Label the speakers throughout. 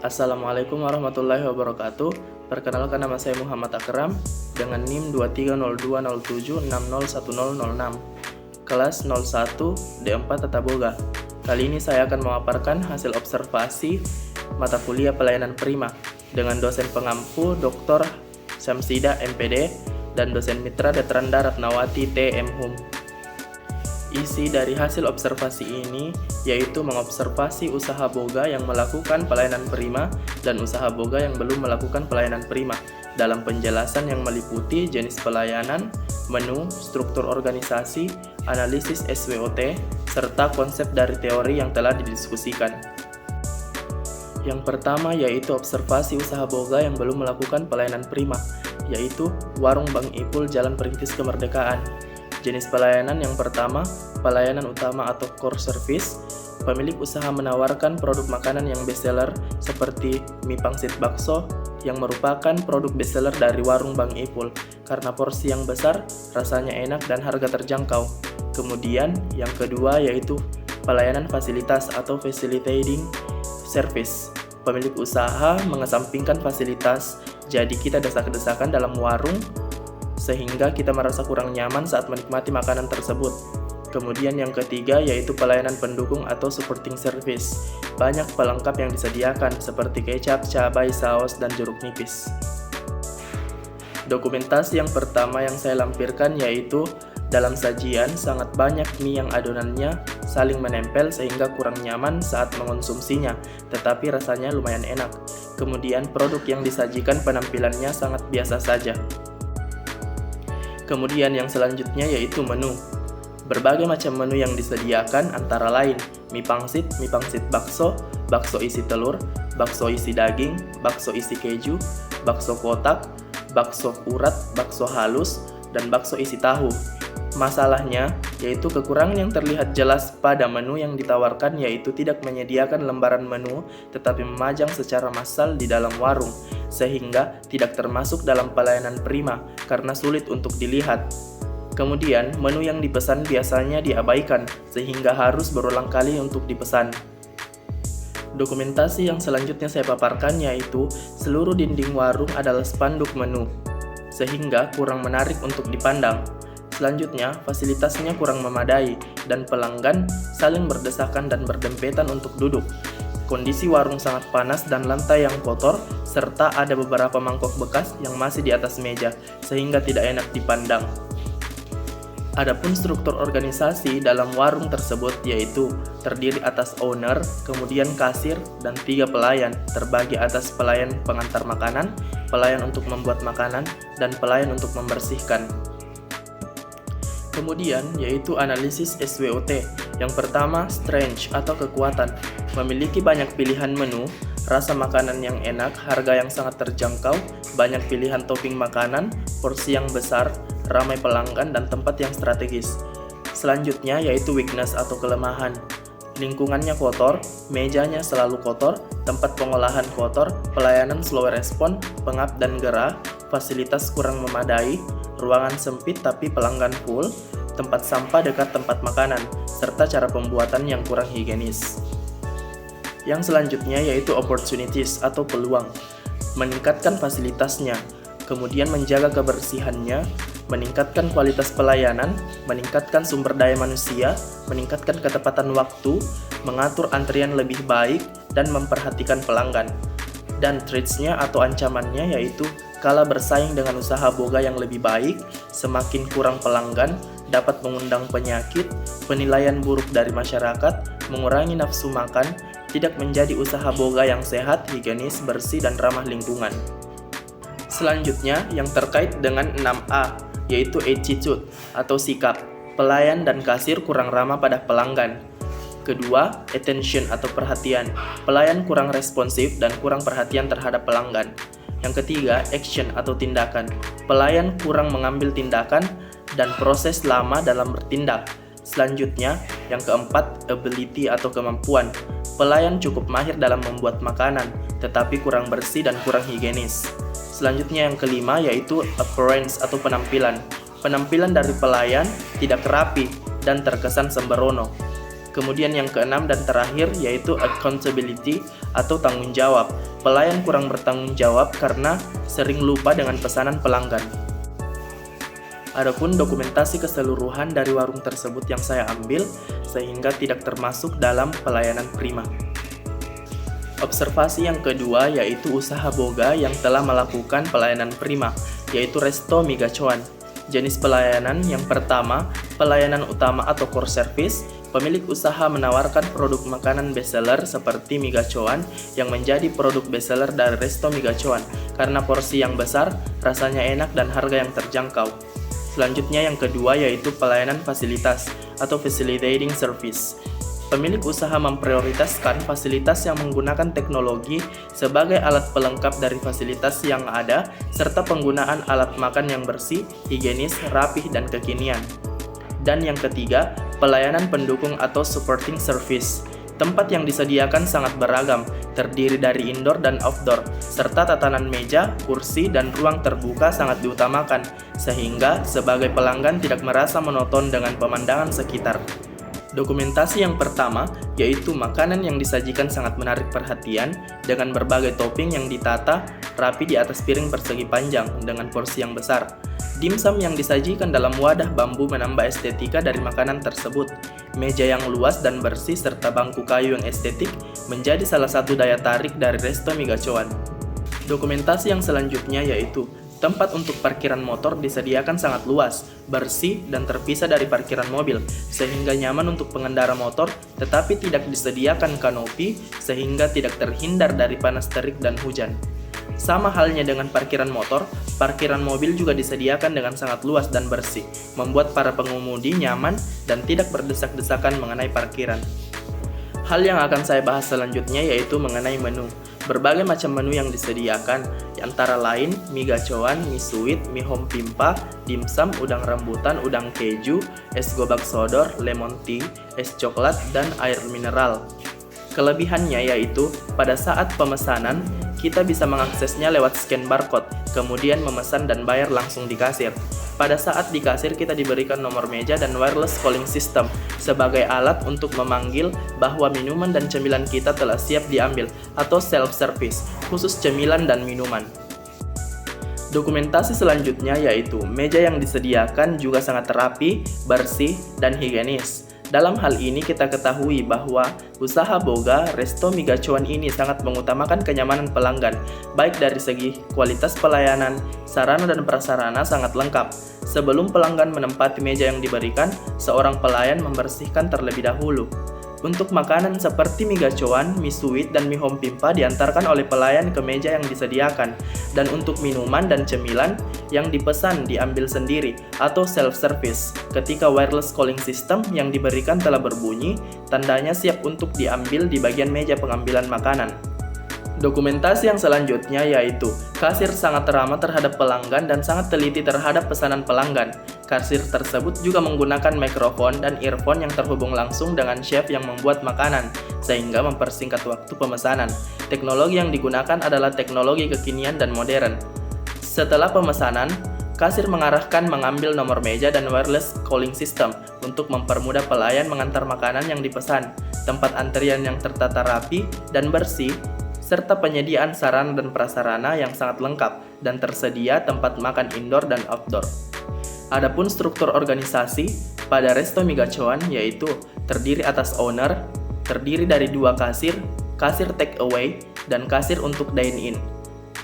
Speaker 1: Assalamualaikum warahmatullahi wabarakatuh. Perkenalkan, nama saya Muhammad Akram dengan NIM 230207601006, kelas 01 D4 Tata Boga. Kali ini saya akan memaparkan hasil observasi mata kuliah pelayanan prima dengan dosen pengampu Dr. Syamsida MPD dan dosen mitra Detranda Ratnawati TM Hum. Isi dari hasil observasi ini yaitu mengobservasi usaha boga yang melakukan pelayanan prima dan usaha boga yang belum melakukan pelayanan prima dalam penjelasan yang meliputi jenis pelayanan, menu, struktur organisasi, analisis SWOT, serta konsep dari teori yang telah didiskusikan. Yang pertama yaitu observasi usaha boga yang belum melakukan pelayanan prima, yaitu Warung Bang Ipul Jalan Perintis Kemerdekaan. Jenis pelayanan yang pertama, pelayanan utama atau core service. Pemilik usaha menawarkan produk makanan yang bestseller seperti mie pangsit bakso yang merupakan produk bestseller dari Warung Bang Ipul karena porsi yang besar, rasanya enak dan harga terjangkau. Kemudian yang kedua yaitu pelayanan fasilitas atau facilitating service. Pemilik usaha mengesampingkan fasilitas, jadi kita desak-desakan dalam warung sehingga kita merasa kurang nyaman saat menikmati makanan tersebut. Kemudian yang ketiga yaitu pelayanan pendukung atau supporting service. Banyak pelengkap yang disediakan seperti kecap, cabai, saus, dan jeruk nipis. Dokumentasi yang pertama yang saya lampirkan yaitu dalam sajian sangat banyak mie yang adonannya saling menempel sehingga kurang nyaman saat mengonsumsinya, tetapi rasanya lumayan enak. Kemudian produk yang disajikan penampilannya sangat biasa saja. Kemudian yang selanjutnya yaitu menu. Berbagai macam menu yang disediakan antara lain mie pangsit bakso, bakso isi telur, bakso isi daging, bakso isi keju, bakso kotak, bakso urat, bakso halus, dan bakso isi tahu. Masalahnya yaitu kekurangan yang terlihat jelas pada menu yang ditawarkan yaitu tidak menyediakan lembaran menu tetapi memajang secara massal di dalam warung sehingga tidak termasuk dalam pelayanan prima karena sulit untuk dilihat. Kemudian menu yang dipesan biasanya diabaikan sehingga harus berulang kali untuk dipesan. Dokumentasi yang selanjutnya saya paparkan yaitu seluruh dinding warung adalah spanduk menu sehingga kurang menarik untuk dipandang. Selanjutnya, fasilitasnya kurang memadai dan pelanggan saling berdesakan dan berdempetan untuk duduk. Kondisi warung sangat panas dan lantai yang kotor, serta ada beberapa mangkok bekas yang masih di atas meja, sehingga tidak enak dipandang. Adapun struktur organisasi dalam warung tersebut yaitu terdiri atas owner, kemudian kasir, dan 3 pelayan, terbagi atas pelayan pengantar makanan, pelayan untuk membuat makanan, dan pelayan untuk membersihkan. Kemudian yaitu analisis SWOT. Yang pertama, strength atau kekuatan. Memiliki banyak pilihan menu, rasa makanan yang enak, harga yang sangat terjangkau, banyak pilihan topping makanan, porsi yang besar, ramai pelanggan, dan tempat yang strategis. Selanjutnya yaitu weakness atau kelemahan. Lingkungannya kotor, mejanya selalu kotor, tempat pengolahan kotor, pelayanan slow respon, pengap dan gerah, fasilitas kurang memadai, ruangan sempit tapi pelanggan full, tempat sampah dekat tempat makanan, serta cara pembuatan yang kurang higienis. Yang selanjutnya yaitu opportunities atau peluang. Meningkatkan fasilitasnya, kemudian menjaga kebersihannya, meningkatkan kualitas pelayanan, meningkatkan sumber daya manusia, meningkatkan ketepatan waktu, mengatur antrian lebih baik, dan memperhatikan pelanggan. Dan threats-nya atau ancamannya yaitu kala bersaing dengan usaha boga yang lebih baik, semakin kurang pelanggan, dapat mengundang penyakit, penilaian buruk dari masyarakat, mengurangi nafsu makan, tidak menjadi usaha boga yang sehat, higienis, bersih, dan ramah lingkungan. Selanjutnya yang terkait dengan 6A, yaitu attitude atau sikap. Pelayan dan kasir kurang ramah pada pelanggan. Kedua, attention atau perhatian. Pelayan kurang responsif dan kurang perhatian terhadap pelanggan. Yang ketiga, action atau tindakan. Pelayan kurang mengambil tindakan dan proses lama dalam bertindak. Selanjutnya, yang keempat, ability atau kemampuan. Pelayan cukup mahir dalam membuat makanan, tetapi kurang bersih dan kurang higienis. Selanjutnya yang kelima yaitu appearance atau penampilan. Penampilan dari pelayan tidak rapi dan terkesan sembrono. Kemudian yang keenam dan terakhir yaitu accountability atau tanggung jawab. Pelayan kurang bertanggung jawab karena sering lupa dengan pesanan pelanggan. Adapun dokumentasi keseluruhan dari warung tersebut yang saya ambil sehingga tidak termasuk dalam pelayanan prima. Observasi yang kedua yaitu usaha boga yang telah melakukan pelayanan prima, yaitu Resto Mi Gacoan. Jenis pelayanan yang pertama, pelayanan utama atau core service. Pemilik usaha menawarkan produk makanan bestseller seperti Mi Gacoan yang menjadi produk bestseller dari Resto Mi Gacoan karena porsi yang besar, rasanya enak dan harga yang terjangkau. Selanjutnya yang kedua yaitu pelayanan fasilitas atau facilitating service. Pemilik usaha memprioritaskan fasilitas yang menggunakan teknologi sebagai alat pelengkap dari fasilitas yang ada serta penggunaan alat makan yang bersih, higienis, rapih, dan kekinian. Dan yang ketiga, pelayanan pendukung atau supporting service. Tempat yang disediakan sangat beragam, terdiri dari indoor dan outdoor, serta tatanan meja, kursi, dan ruang terbuka sangat diutamakan, sehingga sebagai pelanggan tidak merasa monoton dengan pemandangan sekitar. Dokumentasi yang pertama, yaitu makanan yang disajikan sangat menarik perhatian dengan berbagai topping yang ditata rapi di atas piring persegi panjang dengan porsi yang besar. Dimsum yang disajikan dalam wadah bambu menambah estetika dari makanan tersebut. Meja yang luas dan bersih serta bangku kayu yang estetik menjadi salah satu daya tarik dari Resto Mi Gacoan. Dokumentasi yang selanjutnya yaitu tempat untuk parkiran motor disediakan sangat luas, bersih, dan terpisah dari parkiran mobil, sehingga nyaman untuk pengendara motor, tetapi tidak disediakan kanopi, sehingga tidak terhindar dari panas terik dan hujan. Sama halnya dengan parkiran motor, parkiran mobil juga disediakan dengan sangat luas dan bersih, membuat para pengemudi nyaman dan tidak berdesak-desakan mengenai parkiran. Hal yang akan saya bahas selanjutnya yaitu mengenai menu. Berbagai macam menu yang disediakan, antara lain Mi Gacoan, Mi Sweet, Mi Home Pimpa, dimsum, udang rambutan, udang keju, es gobak sodor, lemon tea, es coklat, dan air mineral. Kelebihannya yaitu pada saat pemesanan, kita bisa mengaksesnya lewat scan barcode, kemudian memesan dan bayar langsung di kasir. Pada saat di kasir kita diberikan nomor meja dan wireless calling system sebagai alat untuk memanggil bahwa minuman dan cemilan kita telah siap diambil atau self-service, khusus cemilan dan minuman. Dokumentasi selanjutnya yaitu meja yang disediakan juga sangat rapi, bersih, dan higienis. Dalam hal ini kita ketahui bahwa usaha boga Resto Mi Gacoan ini sangat mengutamakan kenyamanan pelanggan, baik dari segi kualitas pelayanan, sarana dan prasarana sangat lengkap. Sebelum pelanggan menempati meja yang diberikan, seorang pelayan membersihkan terlebih dahulu. Untuk makanan seperti Mi Gacoan, Mi Sweet, dan Mi Home Pimpa diantarkan oleh pelayan ke meja yang disediakan. Dan untuk minuman dan cemilan yang dipesan diambil sendiri atau self-service. Ketika wireless calling system yang diberikan telah berbunyi, tandanya siap untuk diambil di bagian meja pengambilan makanan. Dokumentasi yang selanjutnya yaitu kasir sangat ramah terhadap pelanggan dan sangat teliti terhadap pesanan pelanggan. Kasir tersebut juga menggunakan mikrofon dan earphone yang terhubung langsung dengan chef yang membuat makanan, sehingga mempersingkat waktu pemesanan. Teknologi yang digunakan adalah teknologi kekinian dan modern. Setelah pemesanan, kasir mengarahkan mengambil nomor meja dan wireless calling system untuk mempermudah pelayan mengantar makanan yang dipesan. Tempat antrian yang tertata rapi dan bersih, serta penyediaan sarana dan prasarana yang sangat lengkap dan tersedia tempat makan indoor dan outdoor. Adapun struktur organisasi pada Resto Mi Gacoan yaitu terdiri atas owner, terdiri dari 2 kasir, kasir take away, dan kasir untuk dine in,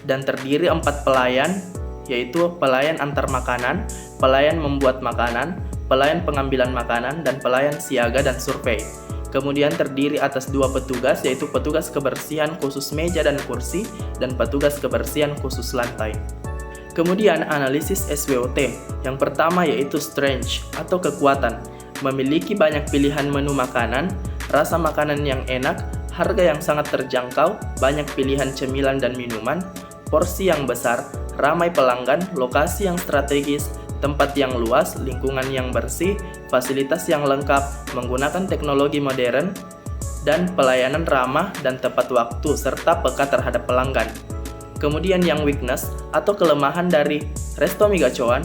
Speaker 1: dan terdiri 4 pelayan yaitu pelayan antar makanan, pelayan membuat makanan, pelayan pengambilan makanan, dan pelayan siaga dan survei. Kemudian terdiri atas 2 petugas yaitu petugas kebersihan khusus meja dan kursi dan petugas kebersihan khusus lantai. Kemudian analisis SWOT. Yang pertama yaitu strength atau kekuatan. Memiliki banyak pilihan menu makanan, rasa makanan yang enak, harga yang sangat terjangkau, banyak pilihan cemilan dan minuman, porsi yang besar, ramai pelanggan, lokasi yang strategis, tempat yang luas, lingkungan yang bersih, fasilitas yang lengkap, menggunakan teknologi modern, dan pelayanan ramah dan tepat waktu serta peka terhadap pelanggan. Kemudian yang weakness atau kelemahan dari Resto Mi Gacoan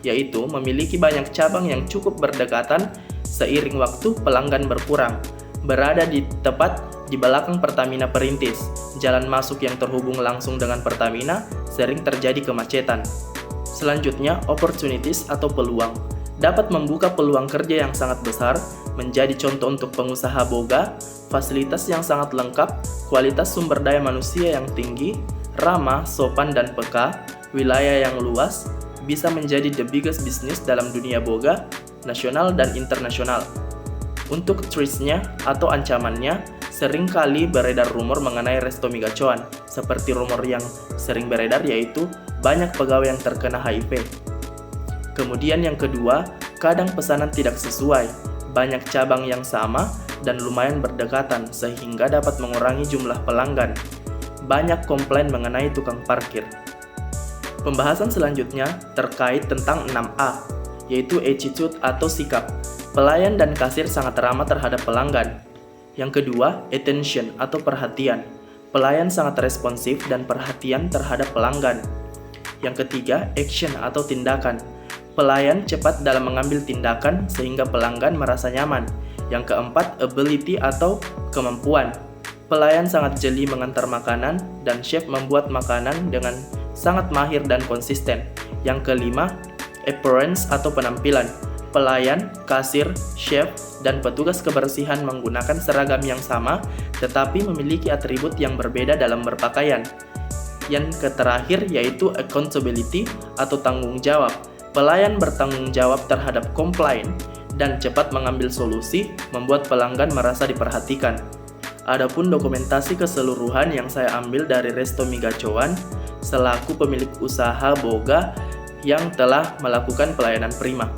Speaker 1: yaitu memiliki banyak cabang yang cukup berdekatan Seiring waktu, pelanggan berkurang. Berada tepat di belakang Pertamina Perintis, jalan masuk yang terhubung langsung dengan Pertamina sering terjadi kemacetan. Selanjutnya, opportunities atau peluang. Dapat membuka peluang kerja yang sangat besar, menjadi contoh untuk pengusaha boga, fasilitas yang sangat lengkap, kualitas sumber daya manusia yang tinggi, ramah, sopan, dan peka, wilayah yang luas, bisa menjadi the biggest business dalam dunia boga, nasional dan internasional. Untuk threats-nya atau ancamannya, sering kali beredar rumor mengenai Restomi Gacuan, seperti rumor yang sering beredar yaitu banyak pegawai yang terkena HIV. Kemudian yang kedua, kadang pesanan tidak sesuai, banyak cabang yang sama, dan lumayan berdekatan sehingga dapat mengurangi jumlah pelanggan. Banyak komplain mengenai tukang parkir. Pembahasan selanjutnya terkait tentang 6A, yaitu attitude atau sikap. Pelayan dan kasir sangat ramah terhadap pelanggan. Yang kedua, attention atau perhatian. Pelayan sangat responsif dan perhatian terhadap pelanggan. Yang ketiga, action atau tindakan. Pelayan cepat dalam mengambil tindakan sehingga pelanggan merasa nyaman. Yang keempat, ability atau kemampuan. Pelayan sangat jeli mengantar makanan dan chef membuat makanan dengan sangat mahir dan konsisten. Yang kelima, appearance atau penampilan. Pelayan, kasir, chef, dan petugas kebersihan menggunakan seragam yang sama tetapi memiliki atribut yang berbeda dalam berpakaian. Yang terakhir yaitu accountability atau tanggung jawab. Pelayan bertanggung jawab terhadap komplain dan cepat mengambil solusi, membuat pelanggan merasa diperhatikan. Adapun dokumentasi keseluruhan yang saya ambil dari Restomi Gacuan selaku pemilik usaha boga yang telah melakukan pelayanan prima.